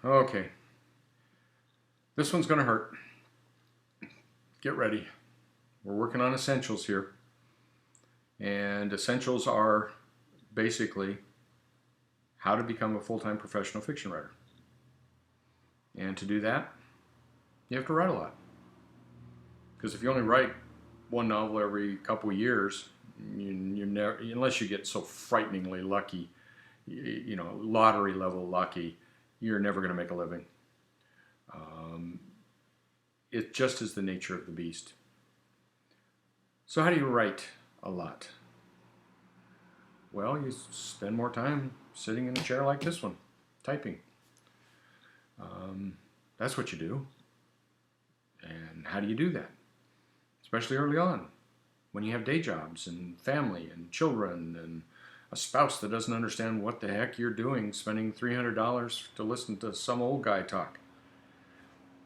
Okay, this one's going to hurt. Get ready. We're working on essentials here. And essentials are basically how to become a full-time professional fiction writer. And to do that, you have to write a lot. Because if you only write one novel every couple of years, you never, unless you get so frighteningly lucky, lottery level lucky, you're never going to make a living. It just is the nature of the beast. So how do you write a lot? Well, you spend more time sitting in a chair like this one, typing. That's what you do. And how do you do that? Especially early on, when you have day jobs and family and children and a spouse that doesn't understand what the heck you're doing, spending $300 to listen to some old guy talk.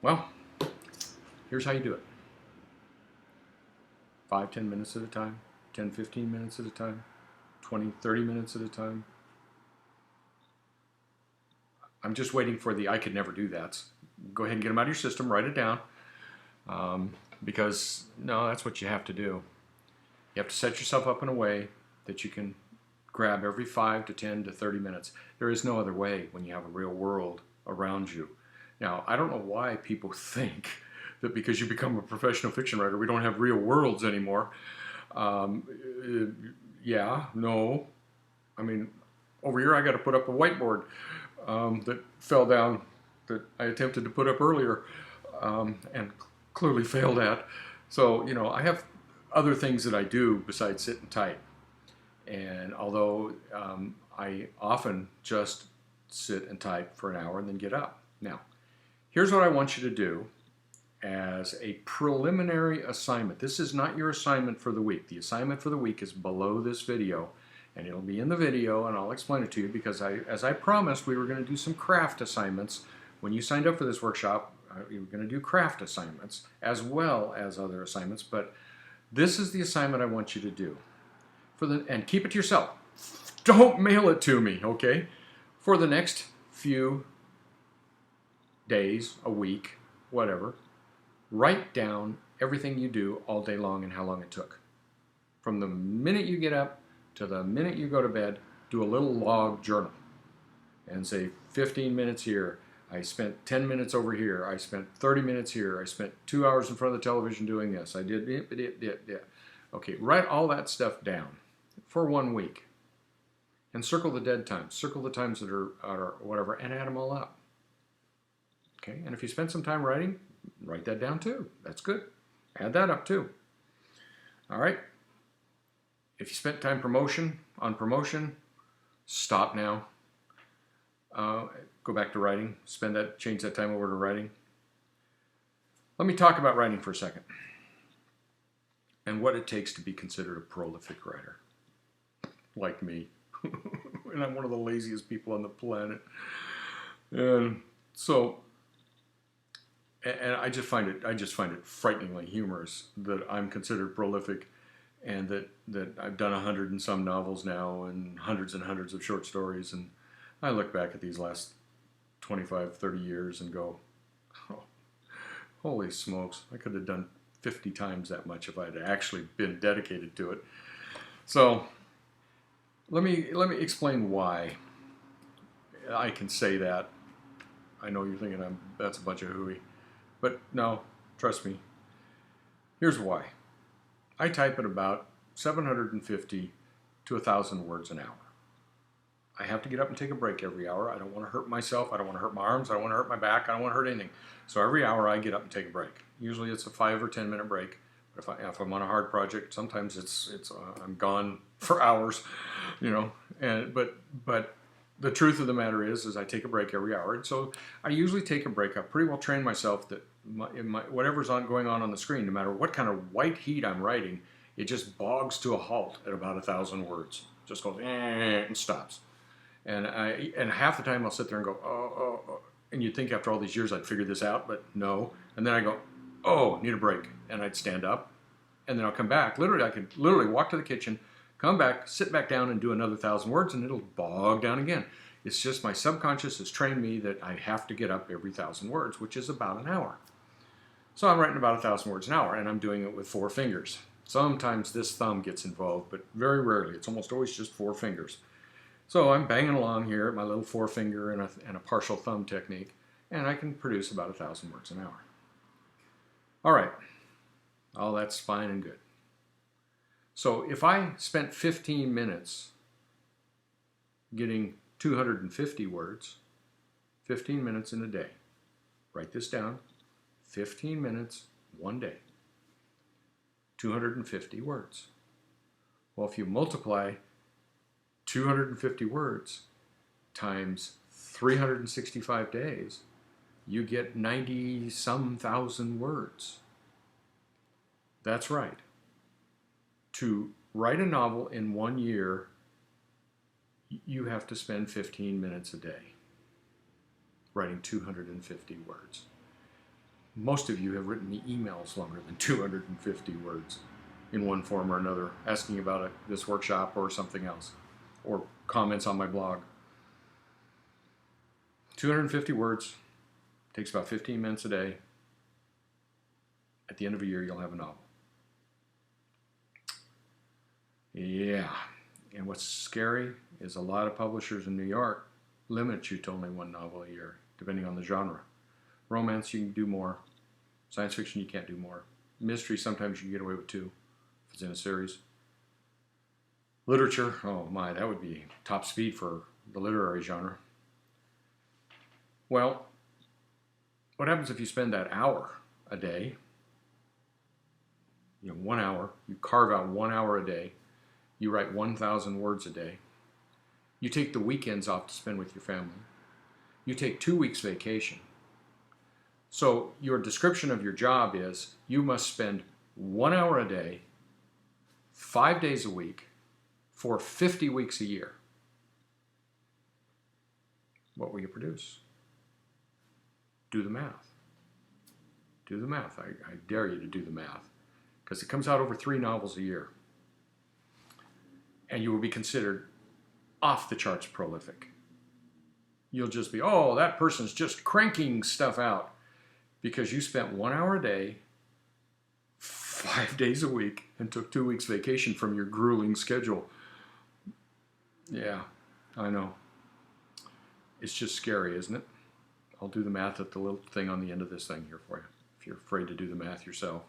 Well, here's how you do it. 5-10 minutes at a time, 10-15 minutes at a time, 20-30 minutes at a time. I'm just waiting for the I could never do that. Go ahead and get them out of your system, write it down, because no, that's what you have to do. You have to set yourself up in a way that you can grab every 5 to 10 to 30 minutes. There is no other way when you have a real world around you. Now, I don't know why people think that because you become a professional fiction writer, we don't have real worlds anymore. Yeah, no. I mean, over here I got to put up a whiteboard that fell down that I attempted to put up earlier and clearly failed at. So, I have other things that I do besides sit and type. And although I often just sit and type for an hour and then get up. Now, here's what I want you to do as a preliminary assignment. This is not your assignment for the week. The assignment for the week is below this video, and it'll be in the video, and I'll explain it to you because as I promised, we were going to do some craft assignments. When you signed up for this workshop, we were going to do craft assignments as well as other assignments, but this is the assignment I want you to do. And keep it to yourself. Don't mail it to me, okay? For the next few days, a week, whatever, write down everything you do all day long and how long it took. From the minute you get up to the minute you go to bed, do a little log journal and say 15 minutes here, I spent 10 minutes over here, I spent 30 minutes here, I spent 2 hours in front of the television doing this, I did it. Okay, write all that stuff down for 1 week and circle the dead times, circle the times that are whatever, and add them all up. Okay, and if you spend some time writing, write that down too. That's good. Add that up too. All right. If you spent time on promotion, stop now. Go back to writing. Change that time over to writing. Let me talk about writing for a second and what it takes to be considered a prolific writer, like me. And I'm one of the laziest people on the planet. And so, and I just find it frighteningly humorous that I'm considered prolific, and that I've done 100 and some novels now and hundreds of short stories, and I look back at these last 25, 30 years and go, oh, holy smokes, I could have done 50 times that much if I had actually been dedicated to it. So let me explain why I can say that. I know you're thinking that's a bunch of hooey. But no, trust me. Here's why. I type at about 750 to 1,000 words an hour. I have to get up and take a break every hour. I don't want to hurt myself. I don't want to hurt my arms. I don't want to hurt my back. I don't want to hurt anything. So every hour I get up and take a break. Usually it's a 5 or 10 minute break. But if I'm on a hard project, sometimes I'm gone for hours, But the truth of the matter is I take a break every hour. And so I usually take a break. I've pretty well trained myself that whatever's going on the screen, no matter what kind of white heat I'm writing, it just bogs to a halt at about 1,000 words. Just goes and stops. And half the time I'll sit there and go, oh. And you'd think after all these years I'd figure this out, but no. And then I go, oh, need a break. And I'd stand up, and then I'll come back. I could literally walk to the kitchen, come back, sit back down, and do another 1,000 words, and it'll bog down again. It's just my subconscious has trained me that I have to get up every 1,000 words, which is about an hour. So I'm writing about 1,000 words an hour, and I'm doing it with 4 fingers. Sometimes this thumb gets involved, but very rarely. It's almost always just 4 fingers. So I'm banging along here at my little 4-finger and a partial thumb technique, and I can produce about 1,000 words an hour. All right, all that's fine and good. So if I spent 15 minutes getting 250 words, 15 minutes in a day, write this down, 15 minutes, one day, 250 words. Well, if you multiply 250 words times 365 days, you get 90-some thousand words. That's right. To write a novel in 1 year, you have to spend 15 minutes a day writing 250 words. Most of you have written me emails longer than 250 words in one form or another, asking about this workshop or something else, or comments on my blog. 250 words, takes about 15 minutes a day. At the end of a year, you'll have a novel. Yeah, and what's scary is a lot of publishers in New York limit you to only 1 novel a year, depending on the genre. Romance, you can do more. Science fiction, you can't do more. Mystery, sometimes you can get away with 2 if it's in a series. Literature, oh my, that would be top speed for the literary genre. Well, what happens if you spend that hour a day, 1 hour, you carve out 1 hour a day, you write 1,000 words a day, you take the weekends off to spend with your family, you take 2 weeks vacation. So your description of your job is you must spend 1 hour a day, 5 days a week, for 50 weeks a year. What will you produce? Do the math. Do the math. I dare you to do the math, because it comes out over 3 novels a year. And you will be considered off the charts prolific. You'll just be, oh, that person's just cranking stuff out, because you spent 1 hour a day, 5 days a week, and took 2 weeks vacation from your grueling schedule. Yeah, I know. It's just scary, isn't it? I'll do the math at the little thing on the end of this thing here for you, if you're afraid to do the math yourself.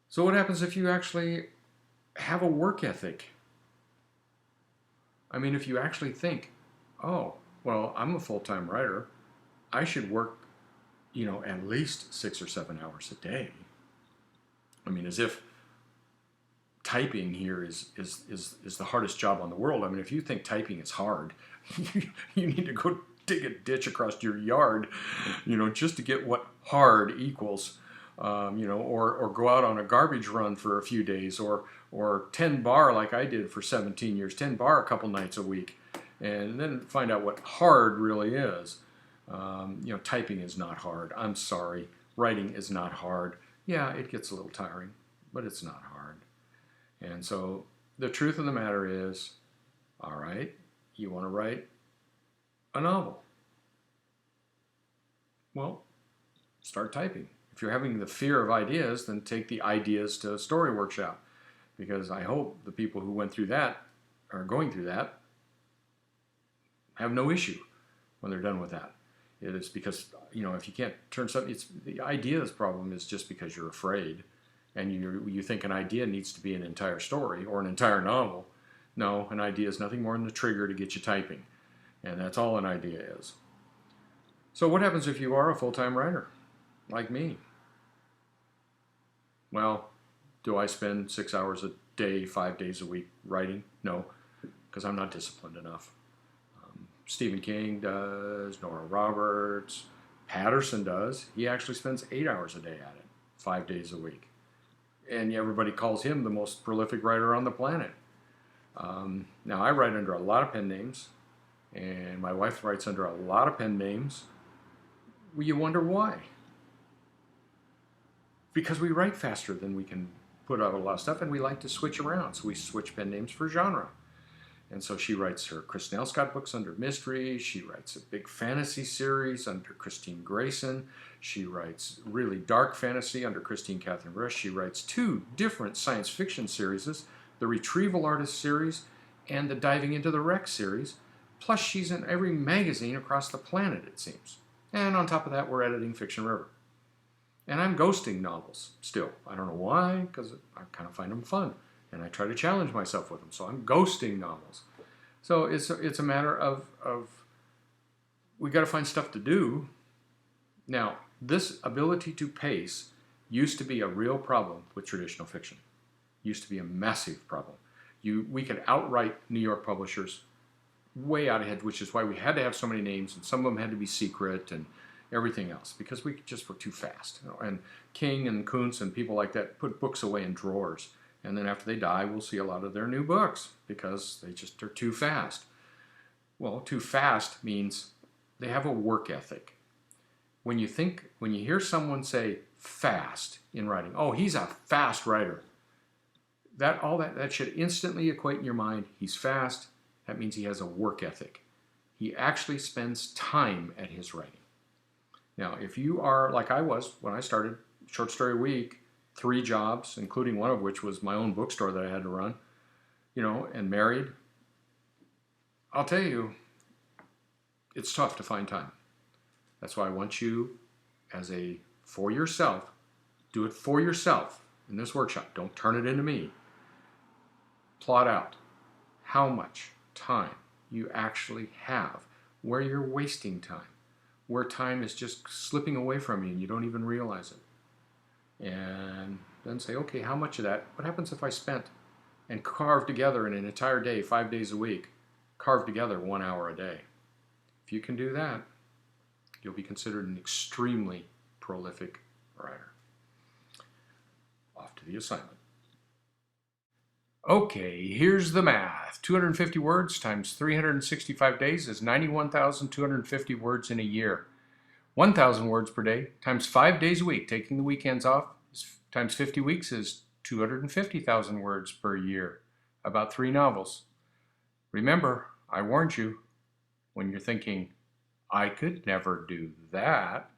So what happens if you actually have a work ethic? I mean, if you actually think, oh, well, I'm a full-time writer, I should work, at least 6 or 7 hours a day. I mean, as if typing here is the hardest job on the world. I mean, if you think typing is hard, you need to go dig a ditch across your yard, just to get what hard equals. Or go out on a garbage run for a few days, or 10 bar like I did for 17 years, 10 bar a couple nights a week, and then find out what hard really is. Typing is not hard. I'm sorry. Writing is not hard. Yeah, it gets a little tiring, but it's not hard. And so the truth of the matter is, all right, you want to write a novel. Well, start typing. If you're having the fear of ideas, then take the ideas to story workshop, because I hope the people who went through that, are going through that, have no issue when they're done with that. It is because, if you can't turn something, the ideas problem is just because you're afraid, and you think an idea needs to be an entire story or an entire novel. No, an idea is nothing more than a trigger to get you typing, and that's all an idea is. So what happens if you are a full-time writer, like me? Well, do I spend 6 hours a day, 5 days a week writing? No, because I'm not disciplined enough. Stephen King does, Nora Roberts, Patterson does. He actually spends 8 hours a day at it, 5 days a week. And everybody calls him the most prolific writer on the planet. Now, I write under a lot of pen names, and my wife writes under a lot of pen names. Well, you wonder why. Because we write faster than we can put out a lot of stuff, and we like to switch around. So we switch pen names for genre. And so she writes her Christine Scott books under mystery. She writes a big fantasy series under Christine Grayson. She writes really dark fantasy under Christine Catherine Rush. She writes 2 different science fiction series, the Retrieval Artist series and the Diving into the Wreck series. Plus she's in every magazine across the planet, it seems. And on top of that, we're editing Fiction River. And I'm ghosting novels still. I don't know why, because I kind of find them fun. And I try to challenge myself with them. So I'm ghosting novels. So it's a matter of we got to find stuff to do. Now, this ability to pace used to be a real problem with traditional fiction. Used to be a massive problem. We could outright New York publishers way out ahead, which is why we had to have so many names, and some of them had to be secret and everything else, because we just were too fast. And King and Kuntz and people like that put books away in drawers. And then after they die, we'll see a lot of their new books because they just are too fast. Well, too fast means they have a work ethic. When you hear someone say fast in writing, oh, he's a fast writer, that should instantly equate in your mind, he's fast. That means he has a work ethic. He actually spends time at his writing. Now, if you are like I was when I started, short story a week, 3 jobs, including one of which was my own bookstore that I had to run, and married, I'll tell you, it's tough to find time. That's why I want you, for yourself, do it for yourself in this workshop. Don't turn it into me. Plot out how much time you actually have, where you're wasting time, where time is just slipping away from you and you don't even realize it. And then say, okay, how much of that, what happens if I spent and carved together in an entire day, 5 days a week, carved together 1 hour a day? If you can do that, you'll be considered an extremely prolific writer. Off to the assignment. Okay, here's the math. 250 words times 365 days is 91,250 words in a year. 1,000 words per day times 5 days a week, taking the weekends off, times 50 weeks is 250,000 words per year. About 3 novels. Remember, I warned you when you're thinking, I could never do that.